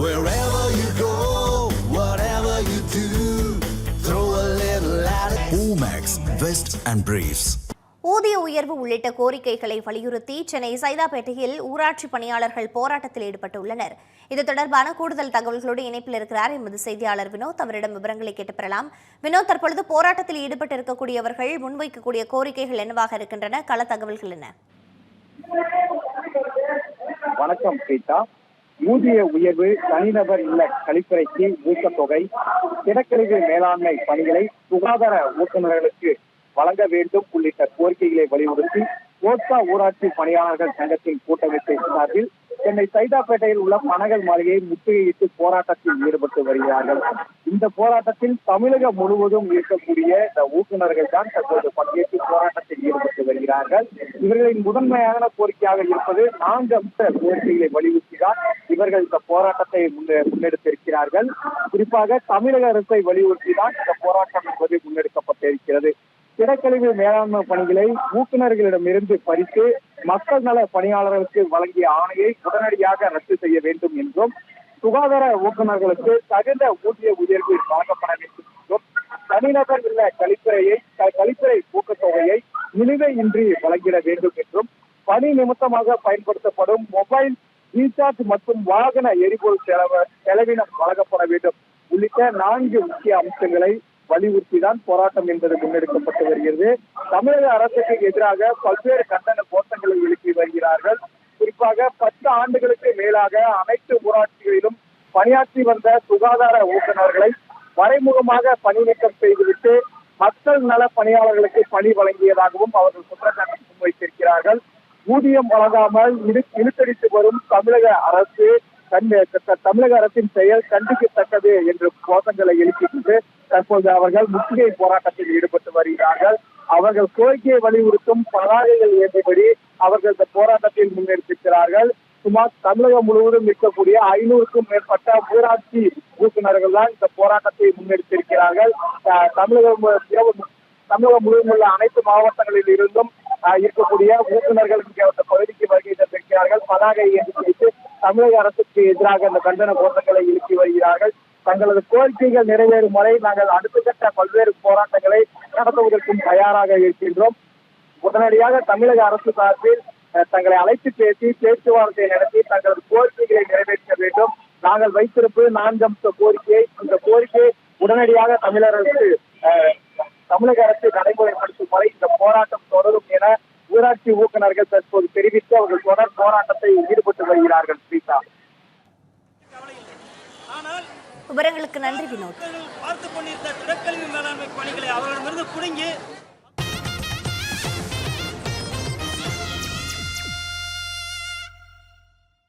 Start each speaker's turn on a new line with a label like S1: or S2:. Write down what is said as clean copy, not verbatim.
S1: Wherever you go, whatever you do, throw a little at it. Omax, Vest and Briefs.
S2: ஊதிய உயர்வு உள்ளிட்ட கோரிக்கைகளை வலியுறுத்தி சென்னை சைதாப்பேட்டையில் ஊராட்சி பணியாளர்கள் போராட்டத்தில் ஈடுபட்டுள்ளனர். இது தொடர்பான கூடுதல் தகவல்களோடு இணைப்பில் இருக்கிறார் எமது செய்தியாளர் வினோத். அவரிடம் விவரங்களை கேட்டு பெறலாம். வினோத், தற்பொழுது போராட்டத்தில் ஈடுபட்டு இருக்கக்கூடியவர்கள் முன்வைக்கக்கூடிய கோரிக்கைகள் என்னவாக இருக்கின்றன? கள தகவல்கள் என்ன?
S3: வணக்கம் கீதா. ஊதிய உயர்வு, தனிநபர் இல்ல கழிப்பறைக்கு ஊக்கத்தொகை, திடக்கழிவு மேலாண்மை பணிகளை சுகாதார ஊக்குநர்களுக்கு வழங்க வேண்டும் உள்ளிட்ட கோரிக்கைகளை வலியுறுத்தி கோத்தா ஊராட்சி பணியாளர்கள் சங்கத்தின் கூட்டமைப்பின் சார்பில் சென்னை சைதாப்பேட்டையில் உள்ள பனகல் மாளிகையை முற்றுகையிட்டு போராட்டத்தில் ஈடுபட்டு வருகிறார்கள். இந்த போராட்டத்தில் தமிழகம் முழுவதும் இருக்கக்கூடிய இந்த ஊக்குநர்கள் தான் தற்போது பங்கேற்று போராட்டத்தில் ஈடுபட்டு வருகிறார்கள். இவர்களின் முதன்மையான கோரிக்கையாக இருப்பது 4 அம்ச கோரிக்கைகளை வலியுறுத்திதான் இவர்கள் இந்த போராட்டத்தை முன்னெடுத்திருக்கிறார்கள். குறிப்பாக தமிழக அரசை வலியுறுத்திதான் இந்த போராட்டம் என்பது முன்னெடுக்கப்பட்டிருக்கிறது. திடக்கழிவு மேலாண்மை பணிகளை ஊக்குநர்களிடமிருந்து பறித்து மக்கள் நல பணியாளர்களுக்கு வழங்கிய ஆணையை உடனடியாக ரத்து செய்ய வேண்டும் என்றும், சுகாதார ஊக்குநர்களுக்கு தகுந்த ஊதிய உயர்வு வழங்கப்பட வேண்டும் என்றும், தனிநபர் இல்ல கழிப்பறை ஊக்கத்தொகையை நிலுவையின்றி வழங்கிட வேண்டும் என்றும், பணி நிமித்தமாக பயன்படுத்தப்படும் மொபைல் ரீசார்ஜ் மற்றும் வாகன எரிபொருள் செலவினம் வழங்கப்பட வேண்டும் உள்ளிட்ட 4 முக்கிய அம்சங்களை வலியுறுத்திதான் போராட்டம் என்பது முன்னெடுக்கப்பட்டு வருகிறது. தமிழக அரசுக்கு எதிராக பல்வேறு கண்டன கோஷங்களை எழுப்பி வருகிறார்கள். குறிப்பாக 10 ஆண்டுகளுக்கு மேலாக அனைத்து ஊராட்சிகளிலும் பணியாற்றி வந்த சுகாதார ஊக்குநர்களை மறைமுகமாக பணி நீக்கம் செய்துவிட்டு மக்கள் நல பணியாளர்களுக்கு பணி வழங்கியதாகவும் அவர்கள் குற்றச்சாட்டை முன்வைத்திருக்கிறார்கள். ஊதியம் வழங்காமல் இழுத்தடித்து வரும் தமிழக அரசின் செயல் கண்டிக்கத்தக்கது என்று கோஷங்களை எழுப்பிட்டு தற்போது அவர்கள் முற்றுகை போராட்டத்தில் ஈடுபட்டு வருகிறார்கள். அவர்கள் கோரிக்கையை வலியுறுத்தும் பதாகைகள் ஏற்றியபடி அவர்கள் இந்த போராட்டத்தில் முன்னெடுத்திருக்கிறார்கள். சுமார் தமிழகம் முழுவதும் இருக்கக்கூடிய 500க்கும் மேற்பட்ட ஊராட்சி ஊக்குநர்கள் தான் இந்த போராட்டத்தை முன்னெடுத்திருக்கிறார்கள். தமிழகம் முழுவதும் உள்ள அனைத்து மாவட்டங்களில் இருந்தும் இருக்கக்கூடிய ஊக்குநர்கள் இந்த பகுதிக்கு வருகை தந்திருக்கிறார்கள். பதாகை ஏற்றி வைத்து தமிழக அரசுக்கு எதிராக இந்த கண்டன கோஷங்களை எழுப்பி வருகிறார்கள். தங்களது கோரிக்கைகள் நிறைவேறும் வரை நாங்கள் அடுத்த கட்ட பல்வேறு போராட்டங்களை நடத்துவதற்கும் தயாராக இருக்கின்றோம். உடனடியாக தமிழக அரசு சார்பில் தங்களை அழைத்து பேசி பேச்சுவார்த்தை நடத்தி தங்களது கோரிக்கைகளை நிறைவேற்ற வேண்டும். நாங்கள் வைத்திருப்பது 4 அம்ச கோரிக்கை. இந்த கோரிக்கை உடனடியாக தமிழக அரசு நடைமுறைப்படுத்தும் வரை இந்த போராட்டம் தொடரும் என ஊராட்சி ஊக்குநர்கள் தற்போது தெரிவித்து அவர்கள் தொடர் போராட்டத்தை ஈடுபட்டு வருகிறார்கள். ஸ்ரீதா,
S2: விவரங்களுக்கு நன்றி வினோத்.
S4: பார்த்துக் கொண்டிருந்த திடக்கழிவு மேலாண்மை பணிகளை அவர்களிடமிருந்து புடுங்கி